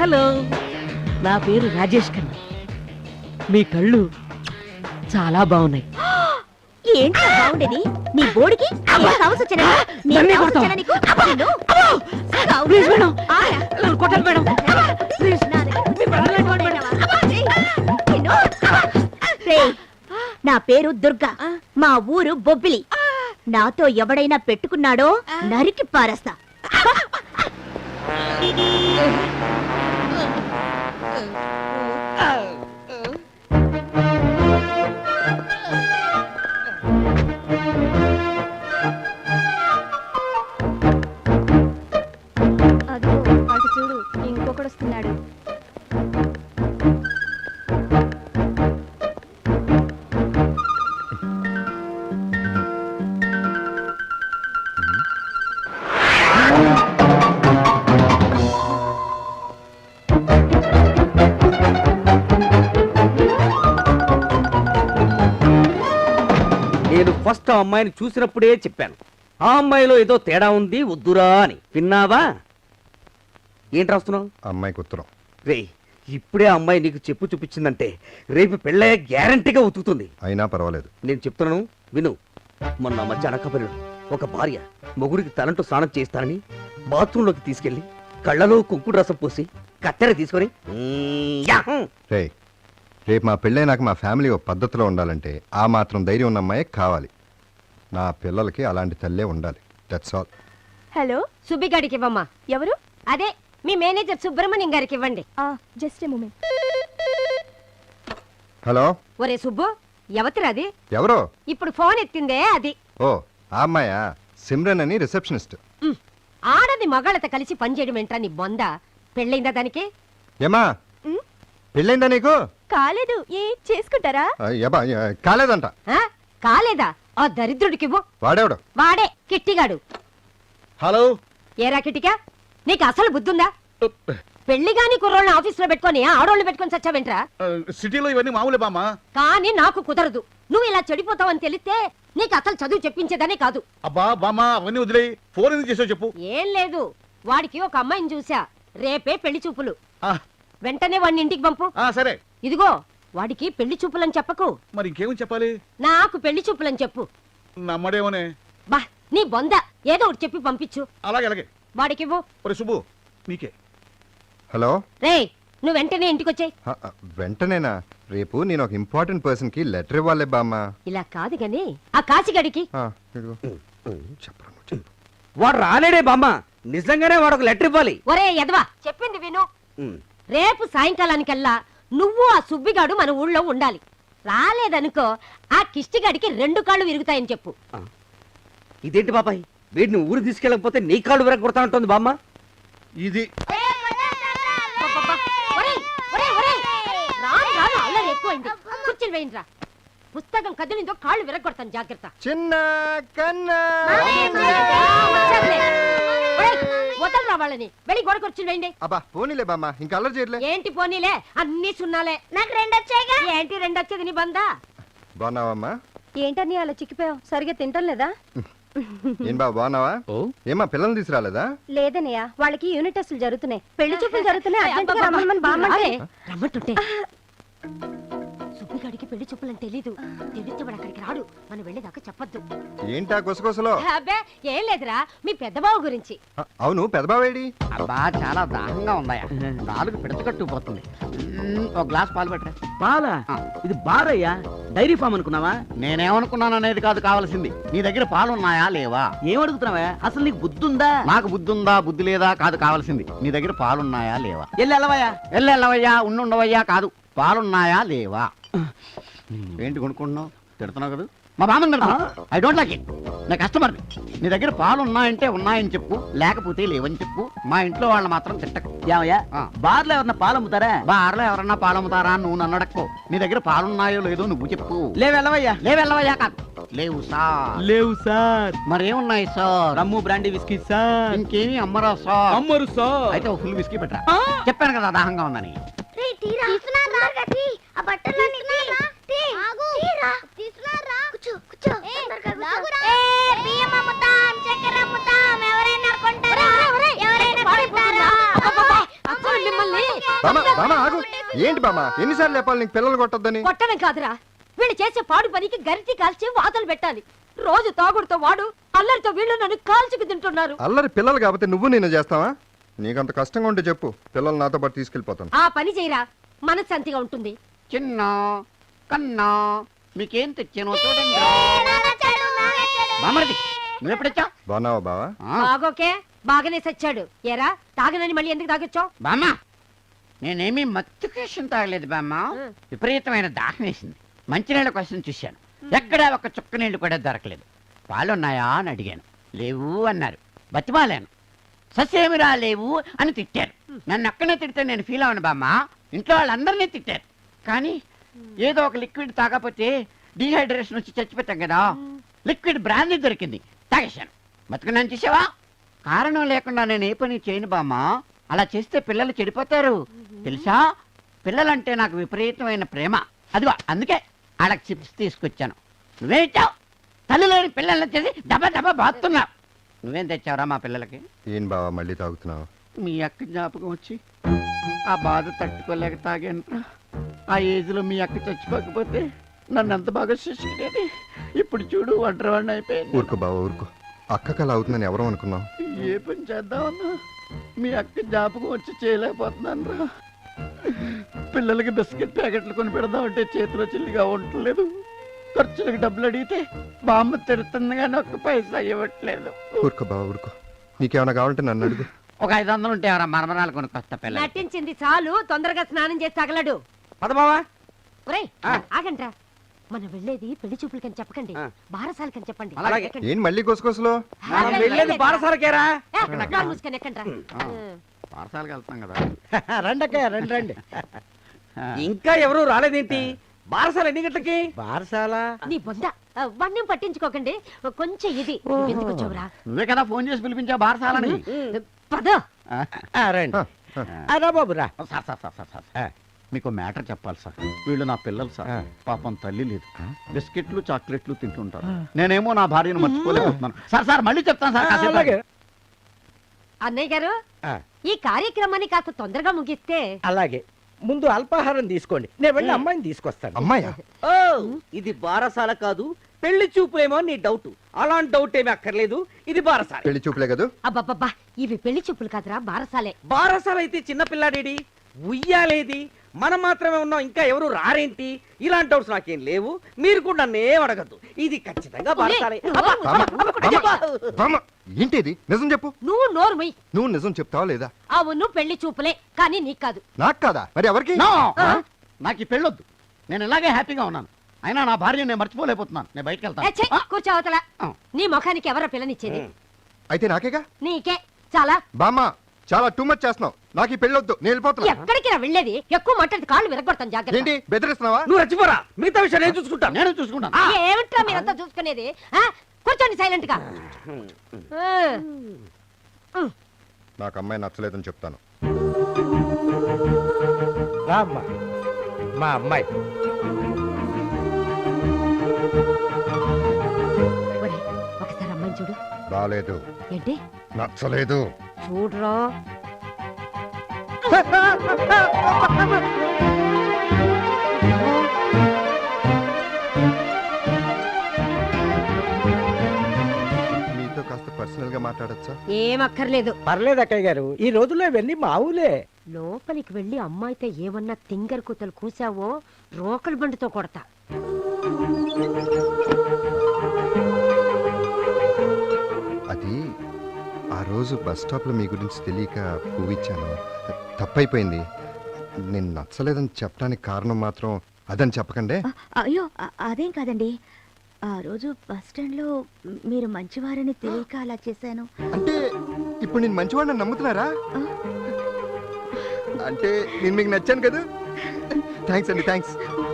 Hello, నా పేరు రాజేష్ ఖన్నా. మీ కళ్ళు చాలా బాగున్నాయి. ఏంటి బాగుండేది? నీ బోడికి నా పేరు దుర్గా, మా ఊరు బొబ్బిలి. నాతో ఎవడైనా పెట్టుకున్నాడో నరికి పారేస్తా. అటు చూడు, ఇంకొకడు వస్తున్నాడు. నేను ఫస్ట్ ఆ అమ్మాయిని చూసినప్పుడే చెప్పాను, ఆ అమ్మాయిలో ఏదో తేడా ఉంది, వద్దురా అని. విన్నావా? ఏంటి రాస్తున్నావు? అమ్మాయికి ఉత్తరం. రే, ఇప్పుడే ఆ అమ్మాయి నీకు చెప్పు చూపించిందంటే రేపు పెళ్ళయ్యే గ్యారంటీగా ఉతుకుతుంది. అయినా పర్వాలేదు, నేను చెప్తున్నాను విను. మొన్న మధ్య అనకబరిలో ఒక భార్య మొగుడికి తలంటూ స్నానం చేస్తానని బాత్రూంలోకి తీసుకెళ్లి కళ్ళలో కుంకుడు రసం పోసి కత్తెర తీసుకొని రే, రేపు మా పెళ్ళైనాక మా ఫ్యామిలీ ఒక పద్ధతిలో ఉండాలంటే ఆ మాత్రం ధైర్యం ఉన్న అమ్మాయి కావాలి. నా పిల్లలకి అలాంటి తల్లే ఉండాలి. That's all. హలో, సుబ్బిగాడికి ఇవ్వమ్మా. ఎవరు? అదే మీ మేనేజర్ సుబ్రహ్మణ్యం గారికి ఇవ్వండి. Just a moment. హలో. ఒరే సుబ్బు, ఎవతిరది? ఎవరో ఇప్పుడు ఫోన్ ఎత్తిందే అది. ఓ, ఆ అమ్మాయా? సిమ్రన్ అని రిసెప్షనిస్ట్. ఆడది మగాళ్ళతో కలిసి పనిచేయడం ఏంట్రా నీ బొంద? పెళ్ళైందా దానికి? ఏమా పెళ్ళైందా నీకు? కాలేదు. ఏ చేసుకుంటారా? కాలేదంట. కాలేదా? ఆ దరిద్రుడికివ్వు. వాడేవాడు? వాడే కిట్టిగాడు. హలో. ఏరా కిట్టిగా, నీకు అసలు బుద్ధుందా? పెళ్లిగాని కుర్రోళ్ళని ఆఫీస్ లో పెట్టుకొని ఆడోళ్ళు పెట్టుకొని చచ్చావేంట్రా? సిటీలో ఇవన్నీ మామూలే బామ్మా. కానీ నాకు కుదరదు. నువ్వు ఇలా చెడిపోతావని తెలిస్తే నీకు అసలు చదువు చెప్పించేదనే కాదు. అబ్బా బామ్మా, అవన్నీ వదిలే. ఫోన్ ఎందుకు చేసావు చెప్పు. ఏం లేదు, వాడికి ఒక అమ్మాయిని చూసా. రేపే పెళ్లి చూపులు. ఆ, వెంటనే వాడిని ఇంటికి పంపు. సరే. ఇదిగో, వాడికి పెళ్లి చూపులని చెప్పకు. మరి ఇంకేమని చెప్పాలి? నాకు పెళ్లి చూపులని చెప్పు. నమ్మడేమోనే. బా నీ బొంద, ఏదో ఒకటి చెప్పి పంపించు. అలాగే అలాగే. వాడికివ్వు. ఒరే సుబ్బు, నీకే. హలో. రే, నువ్వు వెంటనే ఇంటికొచ్చాయి. వెంటనేనా? రేపు నేను ఒక ఇంపార్టెంట్ పర్సన్ కి లెటర్ ఇవ్వాలి బామ్మ. ఇలా కాదు గాని ఆ కాశీగడికి వాడు రాలేడే బామ్మ. నిజంగానే వాడు ఒక లెటర్ ఇవ్వాలి. ఒరే ఎదవా, చెప్పింది విను. రేపు సాయంకాలానికల్లా నువ్వు ఆ సుబ్బిగాడు మన ఊళ్ళో ఉండాలి. రాలేదనుకో ఆ కిష్టిగాడికి 2 కాళ్ళు విరుగుతాయని చెప్పు. ఇదేంటి బాబాయ్, వీడిని ఊరు తీసుకెళ్ళకపోతే నీ కాళ్ళు విరగొడతా ఉంటుంది బామ్మ. ఇది అల్లరి ఎక్కువైంది. కుర్చీలు వేయండిరా. పుస్తకం కదిలిందో కాళ్ళు విరగొడతాను, జాగ్రత్త. చిన్న కన్నా వదలరా వాళ్ళని. వెళ్ళి గోడ కుర్చీలు వేయండి. అబ్బా పోనీలే బామ్మ, ఇంకా అల్లరి చేయట్లే. ఏంటి పోనీలే, అన్ని సున్నాలే. నాకు 2 వచ్చాయిగా. ఏంటి 2 వచ్చేది నీ బందా? బాగున్నావమ్మా? ఏంటని అలా చిక్కిపోయావు? సరిగా తింటం లేదా? ఏం బా బాగున్నావా? ఏమా పిల్లల్ని తీసుకురాలేదా? లేదనయ్య, వాళ్ళకి యూనిట్ టెస్టులు జరుగుతున్నాయి, పెళ్లి చూపులు జరుగుతున్నాయి. అర్జెంటుగా రమ్మని బామ్మంటే రమ్మంటుంటే. సుబ్బిగాడికి పెళ్లి చూపులని తెలీదు. తెలిస్తే వాడు అక్కడికి రాడు. మనం వెళ్ళేదాకా చెప్పొద్దు. ఏంటా గుసగుసలో? అబ్బే ఏం లేదురా, మీ పెద్దబావు గురించి. అవును, పెద్దబావేడి? అబ్బా చాలా దాహంగా ఉందాయా, నాలుగు పిడచకట్టుకుపోతుంది. ఒక గ్లాస్ పాలు పెట్టరా. పాలా? ఇది బారయ్యా, డైరీ ఫామ్ అనుకున్నావా? నేనేమనుకున్నాను అనేది కాదు కావాల్సింది, నీ దగ్గర పాలు ఉన్నాయా లేవా ఏమడుగుతున్నావా? అసలు నీకు బుద్ధుందా? నాకు బుద్ధి ఉందా బుద్ధి లేదా కాదు కావాల్సింది, నీ దగ్గర పాలున్నాయా లేవా. వెళ్ళవయ్యా. వెళ్ళవయ్యా, ఉండుండవయ్యా కాదు, పాలున్నాయా లేవా. ఏంటి కొనుక్కుంటున్నావు? తిడుతున్నావు కదా. మా బామ్మని తిడతా. I don't like it. నా కస్టమర్, నీ దగ్గర పాలు ఉన్నాయంటే ఉన్నాయని చెప్పు, లేకపోతే లేవని చెప్పు. మా ఇంట్లో వాళ్ళు మాత్రం తిట్టకు. ఏమయ్యా, బార్లో ఎవరన్నా పాలు అమ్ముతారా? బార్లో ఎవరన్నా పాలు అమ్ముతారా నువ్వు నన్ను అడక్కో. నీ దగ్గర పాలున్నాయో లేదో నువ్వు చెప్పు. లేవెళ్ళవయ్యా. లేవెళ్ళవయ్యా కాదు, లేవు సార్. లేవు సార్. మరేమున్నాయి సార్? రమ్ము బ్రాండీ విస్కీ సార్. ఇంకేమి అమ్మరా సార్? అమ్మరు సార్. అయితే ఫుల్ విస్కీ పెట్టరా. చెప్పాను కదా దాహంగా ఉందని. ఏంటి బామ్మ ఎన్నిసార్లు చెప్పాలి నీకు పిల్లలు కొట్టొద్దని? కొట్టడం కాదురా, వీళ్ళు చేసే పాడు పనికి గరిటి కాల్చి వాతలు పెట్టాలి. రోజు తాగుడుతో వాడు, అల్లరితో వీళ్ళు నన్ను కాల్చుకు తింటున్నారు. అల్లరి పిల్లలు కాబట్టి నువ్వు నేను చేస్తావా? నీకంత కష్టంగా ఉంటే చెప్పు, పిల్లలు నాతో పాటు తీసుకెళ్ళిపోతాను. ఆ పని చేయరా, మనశ్శాంతిగా ఉంటుంది. చిన్న కన్నా మీకేం తెచ్చానో చూడండి. బామర్ది నువ్వు ఎప్పుడొచ్చా? బాగున్నావా బావా? బాగోకే, బాగానే సచ్చాడు. ఏరా తాగనని మళ్ళీ ఎందుకు తాగొచ్చావు? బామ్మ నేనేమీ మత్తు కేషన్ తాగలేదు బామ్మ. విపరీతమైన దాహం వేసింది. మంచినీళ్ళ కోసం చూశాను, ఎక్కడా ఒక చుక్క నీళ్లు కూడా దొరకలేదు. పాలున్నాయా అని అడిగాను, లేవు అన్నారు. బతిమాలాను, ససేమిరా లేవు అని తిట్టారు. నన్ను ఒక్కనే తిడితే నేను ఫీల్ అవను బామ్మ, ఇంట్లో వాళ్ళందరినీ తిట్టారు. కానీ ఏదో ఒక లిక్విడ్ తాగకపోతే డీహైడ్రేషన్ వచ్చి చచ్చిపోతాం కదా. లిక్విడ్ బ్రాందీ దొరికింది, తాగేశాను. బతుకున్నాను చూసావా? కారణం లేకుండా నేను ఏ పని చేయను బామ్మ. అలా చేస్తే పిల్లలు చెడిపోతారు తెలుసా. పిల్లలంటే నాకు విపరీతమైన ప్రేమ. అదిగో అందుకే వాళ్ళకి చిప్స్ తీసుకొచ్చాను. నువ్వేం ఇచ్చావు? తల్లి లేని పిల్లల్ని వచ్చేసి దబా దబా బాతున్నావు. నువ్వేం తెచ్చావురా మా పిల్లలకి? ఏం బావా మళ్ళీ తాగుతున్నావు? మీ అక్క జ్ఞాపకం వచ్చి ఆ బాధ తట్టుకోలేక తాగాను. ఆ ఏజ్లో మీ అక్క చచ్చిపోకపోతే నన్ను అంత బాగా చూసుకునేది. ఇప్పుడు చూడు ఒంటరివాడిని అయిపోయింది. ఊరుకో బావా ఊరుకో. అక్కకి అలా అవుతుందని ఎవరో అనుకున్నావు? ఏ పని చేద్దామన్నా మీ అక్క జ్ఞాపకం వచ్చి చేయలేకపోతున్నాను రా. పిల్లలకి బిస్కెట్ ప్యాకెట్లు కొని పెడదామంటే చేతిలో చిల్లిగా ఉండట్లేదు. ఖర్చులకు డబ్బులు అడిగితే బామ్మ తిడుతుంది కానీ ఒక్క పైసా ఇవ్వట్లేదు. ఊరుకో బావా ఊరుకో. నీకేమైనా కావాలంటే నన్ను అడుగు. ఒక 500 ఉంటే ఎవరా మరమరాలు కొనుక్కొస్తా పిల్లలు. నటించింది చాలు, తొందరగా స్నానం చేసి తగలడు. పదమావా ఒరేయ్ ఆగండ్రా, మనం వెళ్ళేది పెళ్లి చూపులకని చెప్పకండి, బారసాలకని చెప్పండి. అలాగే. ఎక్కండి. ఏంటి మళ్ళీ గుసగుసలు? మనం వెళ్ళేది బారసాలకేరా. నోరు మూసుకొని ఎక్కండ్రా. పాఠశాలకు వెళ్తాం కదా. రండక్క రండి రండి. ఇంకా ఎవరు రాలేదేంటి? బారసాల ఎన్ని గంటలకి? బారసాల నీ బొంద వన్యం పట్టించుకోకండి. కొంచెం ఇది ఎందుకు వచ్చావురా? నువ్వే కదా ఫోన్ చేసి పిలిపించావు బారసాలని. పద. రండి. రా బాబు రా. Sir sir sir sir sir మీకు మ్యాటర్ చెప్పాలి సార్. వీళ్ళు నా పిల్లలు సార్. పాపం తల్లి లేదు, బిస్కెట్లు చాక్లెట్లు తింటుంటారు. నేనేమో నా భార్యను మర్చిపోలేకపోతున్నాను. సార్ సార్ మళ్ళీ చెప్తాను సార్ కాసేపు. అలాగే. అన్నయ్య గారు, ఆ, ఈ కార్యక్రమాన్ని కాస్త తొందరగా ముగిస్తే. అలాగే. ముందు అల్పాహారం తీసుకోండి, నేను వెళ్ళి అమ్మాయిని తీసుకొస్తాను. అమ్మాయా? ఓ ఇది బారసాల కాదు, పెళ్లి చూపులేమో నీ డౌట్. అలాంటి డౌట్ ఏమీ అక్కర్లేదు, ఇది బారసాల. పెళ్లి చూపులే కదా? అబ్బబ్బబ్బా, ఇవి పెళ్లి చూపులు కాదురా, బారసాలే. బారసాల అయితే చిన్న పిల్లాడేడి, ఉయ్యాలేది, మనం మాత్రమే ఉన్నాం, ఇంకా ఎవరు రారేంటి? ఇలాంటి డౌట్స్ నాకేం లేవు. మీరు కూడా నన్ను ఏం అడగద్దు, ఇది ఖచ్చితంగా బారసాలే. అబ్బా, అబ్బా, బామ్మ ఏంటి ఇది? నిజం చెప్పు. నువ్వు నోరు మొయ్. నువ్వు నిజం చెప్తావా లేదా? అవును పెళ్లి చూపులే, కానీ నీకు కాదు. నాకు కాదా? మరి ఎవరికి? No! నాకు ఈ పెళ్ళొద్దు. నేను ఇలాగే హ్యాపీగా ఉన్నాను. అయినా నా భార్య నేను మర్చిపోలేకపోతున్నాను. నేను బయటకు ఏ, ఛీ, వెళ్తాను. కూర్చో అవతల. ఆ. నీ ముఖానికి ఎవరో పిల్లనిచ్చేది? అయితే నాకేగా? నీకే. చాలా. బామ్మ చాలా టూ మచ్ చేస్తున్నావు. నాకు ఈ పెళ్ళొద్దు, నేను వెళ్ళిపోతున్నా. ఎక్కడికి రా వెళ్ళేది? ఎక్కువ మాట్లాడి కాళ్ళు విరగొడతాను, జాగ్రత్త. ఏంటి బెదిరిస్తున్నావా? నువ్వు రచ్చిపోరా, మిగతా విషయం నేను చూసుకుంటాను. నేను చూసుకుంటాను. ఏమిట్రా మీరంతా చూసుకునేది? ఆ? కూర్చోండి సైలెంట్ గా. నాకు అమ్మాయి నచ్చలేదని చెప్తాను. రా అమ్మా, మా అమ్మాయి. ఒరేయ్, ఒకసారి అమ్మాయిని చూడు. రాలేదు, ఏంటి? నచ్చలేదు. చూడరా. మీతో కాస్త పర్సనల్ గా మాట్లాడచ్చా? ఏం అక్కర్లేదు. పర్లేదు అక్కయ్య గారు, ఈ రోజుల్లో ఇవన్నీ మామూలే. లోపలికి వెళ్ళి అమ్మాయితో ఏమన్నా తింగర్ కూతలు కూసావో రోకలి బండితో కొడతా. అది ఆ రోజు బస్ స్టాప్ లో మీ గురించి తెలియక పువ్వు ఇచ్చాను, తప్పైపోయింది. నేను నచ్చలేదని చెప్పడానికి కారణం మాత్రం అదని చెప్పకండి. అయ్యో అదేం కాదండి, ఆ రోజు బస్ స్టాండ్ లో మీరు మంచివారని తెలియక అలా చేశాను. అంటే ఇప్పుడు నేను మంచివాడిని నమ్ముతున్నారా? అంటే నేను మీకు నచ్చాను కదా? థ్యాంక్స్ అండి, థ్యాంక్స్.